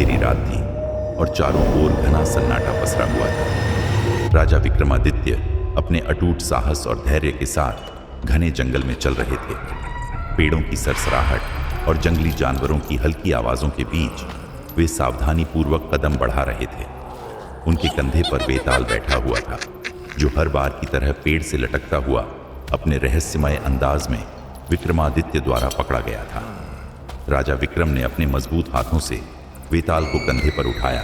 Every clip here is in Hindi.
अंधेरी रात थी और चारों ओर घना सन्नाटा पसरा हुआ था। राजा विक्रमादित्य अपने अटूट साहस और धैर्य के साथ घने जंगल में चल रहे थे। पेड़ों की सरसराहट और जंगली जानवरों की हल्की आवाजों के बीच वे सावधानी पूर्वक कदम बढ़ा रहे थे। उनके कंधे पर बेताल बैठा हुआ था, जो हर बार की तरह पेड़ से लटकता हुआ अपने रहस्यमय अंदाज में विक्रमादित्य द्वारा पकड़ा गया था। राजा विक्रम ने अपने मजबूत हाथों से वेताल को कंधे पर उठाया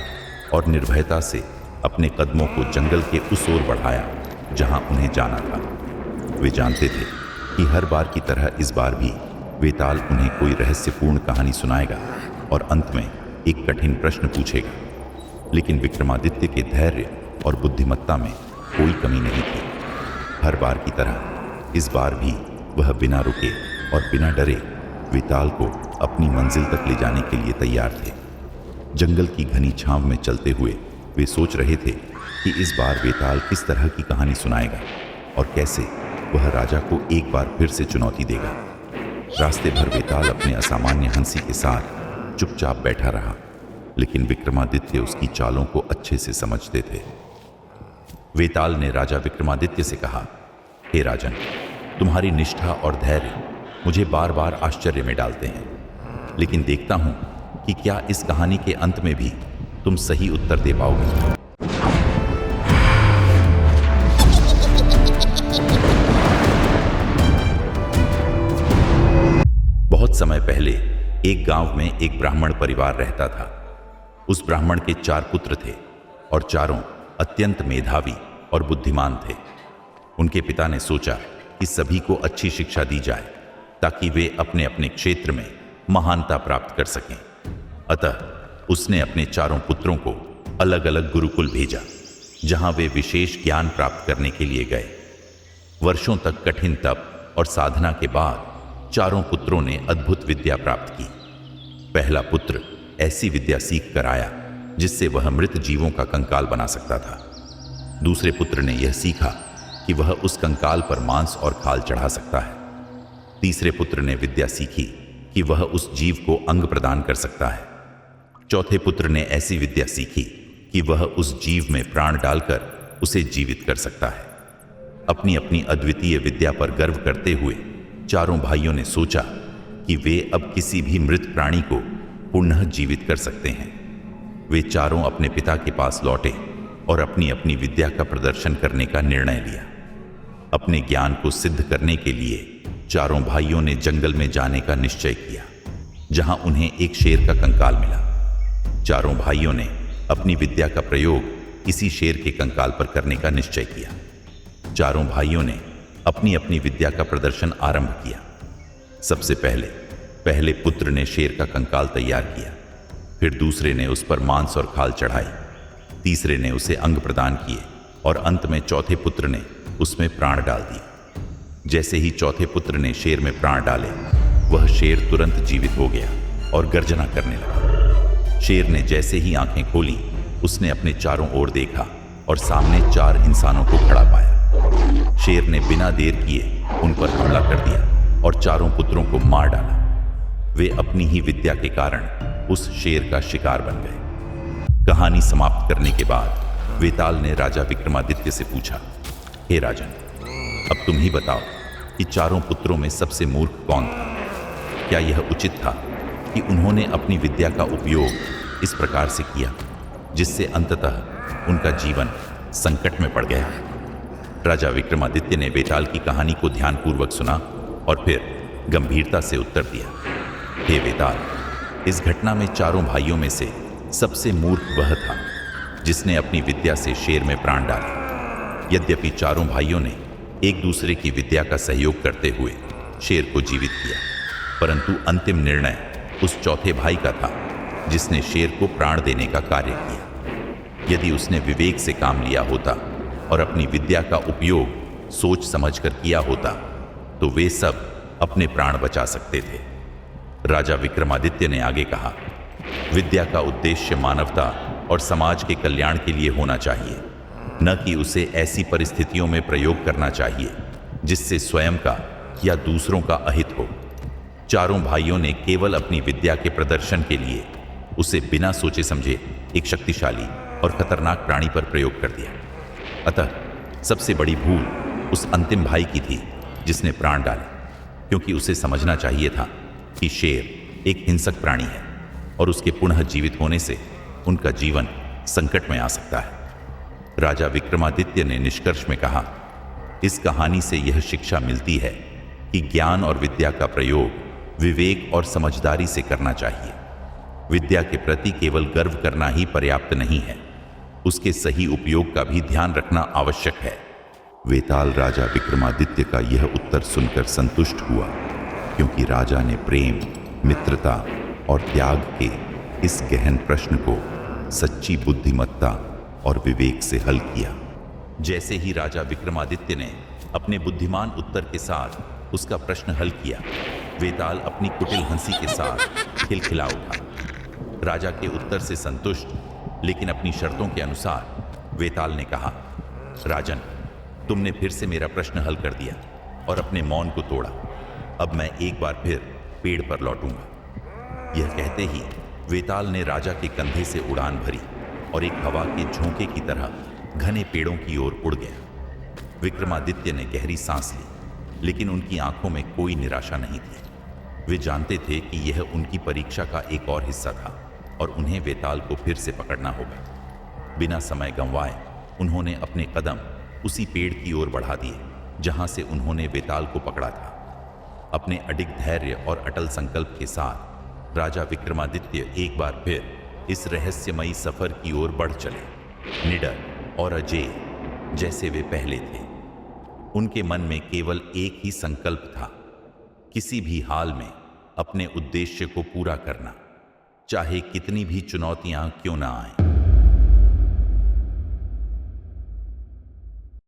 और निर्भयता से अपने कदमों को जंगल के उस ओर बढ़ाया जहां उन्हें जाना था। वे जानते थे कि हर बार की तरह इस बार भी वेताल उन्हें कोई रहस्यपूर्ण कहानी सुनाएगा और अंत में एक कठिन प्रश्न पूछेगा, लेकिन विक्रमादित्य के धैर्य और बुद्धिमत्ता में कोई कमी नहीं थी। हर बार की तरह इस बार भी वह बिना रुके और बिना डरे वेताल को अपनी मंजिल तक ले जाने के लिए तैयार थे। जंगल की घनी छांव में चलते हुए वे सोच रहे थे कि इस बार वेताल किस तरह की कहानी सुनाएगा और कैसे वह राजा को एक बार फिर से चुनौती देगा। रास्ते भर वेताल अपने असामान्य हंसी के साथ चुपचाप बैठा रहा, लेकिन विक्रमादित्य उसकी चालों को अच्छे से समझते थे। वेताल ने राजा विक्रमादित्य से कहा, हे राजन, तुम्हारी निष्ठा और धैर्य मुझे बार बार आश्चर्य में डालते हैं, लेकिन देखता हूं कि क्या इस कहानी के अंत में भी तुम सही उत्तर दे पाओगे। बहुत समय पहले एक गांव में एक ब्राह्मण परिवार रहता था। उस ब्राह्मण के 4 पुत्र थे और चारों अत्यंत मेधावी और बुद्धिमान थे। उनके पिता ने सोचा कि सभी को अच्छी शिक्षा दी जाए ताकि वे अपने अपने क्षेत्र में महानता प्राप्त कर सकें। अतः उसने अपने चारों पुत्रों को अलग अलग गुरुकुल भेजा, जहां वे विशेष ज्ञान प्राप्त करने के लिए गए। वर्षों तक कठिन तप और साधना के बाद चारों पुत्रों ने अद्भुत विद्या प्राप्त की। पहला पुत्र ऐसी विद्या सीख कर आया जिससे वह मृत जीवों का कंकाल बना सकता था। दूसरे पुत्र ने यह सीखा कि वह उस कंकाल पर मांस और खाल चढ़ा सकता है। तीसरे पुत्र ने विद्या सीखी कि वह उस जीव को अंग प्रदान कर सकता है। चौथे पुत्र ने ऐसी विद्या सीखी कि वह उस जीव में प्राण डालकर उसे जीवित कर सकता है। अपनी अपनी अद्वितीय विद्या पर गर्व करते हुए चारों भाइयों ने सोचा कि वे अब किसी भी मृत प्राणी को पुनः जीवित कर सकते हैं। वे चारों अपने पिता के पास लौटे और अपनी अपनी विद्या का प्रदर्शन करने का निर्णय लिया। अपने ज्ञान को सिद्ध करने के लिए चारों भाइयों ने जंगल में जाने का निश्चय किया, जहां उन्हें एक शेर का कंकाल मिला। चारों भाइयों ने अपनी विद्या का प्रयोग इसी शेर के कंकाल पर करने का निश्चय किया। चारों भाइयों ने अपनी अपनी विद्या का प्रदर्शन आरंभ किया। सबसे पहले पुत्र ने शेर का कंकाल तैयार किया, फिर दूसरे ने उस पर मांस और खाल चढ़ाई, तीसरे ने उसे अंग प्रदान किए और अंत में चौथे पुत्र ने उसमें प्राण डाल दिए। जैसे ही चौथे पुत्र ने शेर में प्राण डाले, वह शेर तुरंत जीवित हो गया और गर्जना करने लगा। शेर ने जैसे ही आंखें खोली, उसने अपने चारों ओर देखा और सामने 4 इंसानों को खड़ा पाया। शेर ने बिना देर किए उन पर हमला कर दिया और चारों पुत्रों को मार डाला। वे अपनी ही विद्या के कारण उस शेर का शिकार बन गए। कहानी समाप्त करने के बाद वेताल ने राजा विक्रमादित्य से पूछा, हे राजन, अब तुम ही बताओ कि चारों पुत्रों में सबसे मूर्ख कौन था? क्या यह उचित था कि उन्होंने अपनी विद्या का उपयोग इस प्रकार से किया जिससे अंततः उनका जीवन संकट में पड़ गया? राजा विक्रमादित्य ने वेताल की कहानी को ध्यानपूर्वक सुना और फिर गंभीरता से उत्तर दिया, हे वेताल, इस घटना में चारों भाइयों में से सबसे मूर्ख वह था जिसने अपनी विद्या से शेर में प्राण डाला। यद्यपि चारों भाइयों ने एक दूसरे की विद्या का सहयोग करते हुए शेर को जीवित किया, परंतु अंतिम निर्णय उस चौथे भाई का था जिसने शेर को प्राण देने का कार्य किया। यदि उसने विवेक से काम लिया होता और अपनी विद्या का उपयोग सोच समझकर किया होता तो वे सब अपने प्राण बचा सकते थे। राजा विक्रमादित्य ने आगे कहा, विद्या का उद्देश्य मानवता और समाज के कल्याण के लिए होना चाहिए, न कि उसे ऐसी परिस्थितियों में प्रयोग करना चाहिए जिससे स्वयं का या दूसरों का अहित हो। चारों भाइयों ने केवल अपनी विद्या के प्रदर्शन के लिए उसे बिना सोचे समझे एक शक्तिशाली और खतरनाक प्राणी पर प्रयोग कर दिया। अतः सबसे बड़ी भूल उस अंतिम भाई की थी जिसने प्राण डाले, क्योंकि उसे समझना चाहिए था कि शेर एक हिंसक प्राणी है और उसके पुनः जीवित होने से उनका जीवन संकट में आ सकता है। राजा विक्रमादित्य ने निष्कर्ष में कहा, इस कहानी से यह शिक्षा मिलती है कि ज्ञान और विद्या का प्रयोग विवेक और समझदारी से करना चाहिए। विद्या के प्रति केवल गर्व करना ही पर्याप्त नहीं है, उसके सही उपयोग का भी ध्यान रखना आवश्यक है। वेताल राजा विक्रमादित्य का यह उत्तर सुनकर संतुष्ट हुआ, क्योंकि राजा ने प्रेम, मित्रता और त्याग के इस गहन प्रश्न को सच्ची बुद्धिमत्ता और विवेक से हल किया। जैसे ही राजा विक्रमादित्य ने अपने बुद्धिमान उत्तर के साथ उसका प्रश्न हल किया, वेताल अपनी कुटिल हंसी के साथ खिलखिला उठा। राजा के उत्तर से संतुष्ट लेकिन अपनी शर्तों के अनुसार वेताल ने कहा, राजन, तुमने फिर से मेरा प्रश्न हल कर दिया और अपने मौन को तोड़ा। अब मैं एक बार फिर पेड़ पर लौटूंगा। यह कहते ही वेताल ने राजा के कंधे से उड़ान भरी और एक हवा के झोंके की तरह घने पेड़ों की ओर उड़ गया। विक्रमादित्य ने गहरी सांस ली, लेकिन उनकी आंखों में कोई निराशा नहीं थी। वे जानते थे कि यह उनकी परीक्षा का एक और हिस्सा था और उन्हें वेताल को फिर से पकड़ना होगा। बिना समय गंवाए उन्होंने अपने कदम उसी पेड़ की ओर बढ़ा दिए जहां से उन्होंने वेताल को पकड़ा था। अपने अडिग धैर्य और अटल संकल्प के साथ राजा विक्रमादित्य एक बार फिर इस रहस्यमयी सफर की ओर बढ़ चले, निडर और अजेय जैसे वे पहले थे। उनके मन में केवल एक ही संकल्प था, किसी भी हाल में अपने उद्देश्य को पूरा करना, चाहे कितनी भी चुनौतियां क्यों ना आएं।